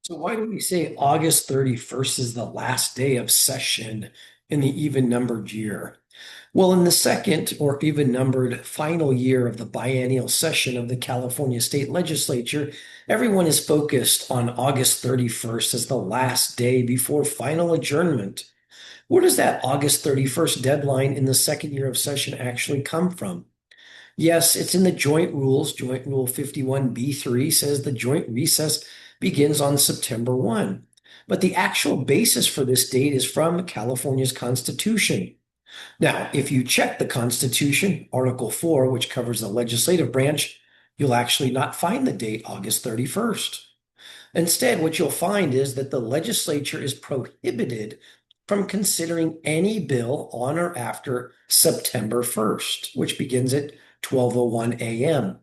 So why do we say August 31st is the last day of session in the even numbered year? Well, in the second or even numbered final year of the biennial session of the California State Legislature, everyone is focused on August 31st as the last day before final adjournment. Where does that August 31st deadline in the second year of session actually come from? Yes, it's in the joint rules. Joint Rule 51B3 says the joint recess begins on September 1. But the actual basis for this date is from California's Constitution. Now, if you check the Constitution, Article 4, which covers the legislative branch, you'll actually not find the date August 31st. Instead, what you'll find is that the legislature is prohibited from considering any bill on or after September 1st, which begins at 12:01 a.m.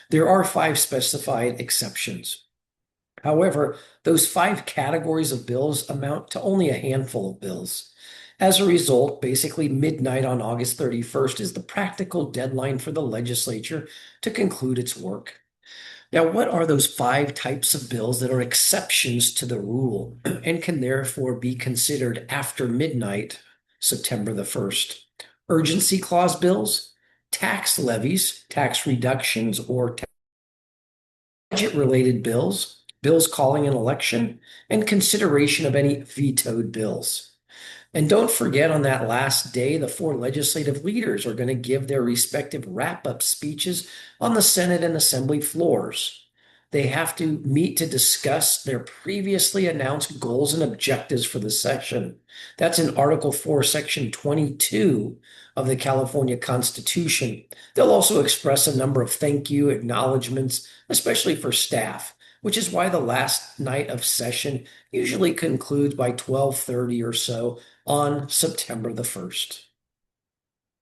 There are five specified exceptions. However, those five categories of bills amount to only a handful of bills. As a result, basically midnight on August 31st is the practical deadline for the legislature to conclude its work. Now, what are those five types of bills that are exceptions to the rule and can therefore be considered after midnight, September the 1st? Urgency clause bills, tax levies, tax reductions, or budget-related bills, bills calling an election, and consideration of any vetoed bills. And don't forget, on that last day, the four legislative leaders are going to give their respective wrap-up speeches on the Senate and Assembly floors. They have to meet to discuss their previously announced goals and objectives for the session. That's in Article 4, Section 22 of the California Constitution. They'll also express a number of thank you acknowledgments, especially for staff, which is why the last night of session usually concludes by 12:30 or so on September the 1st.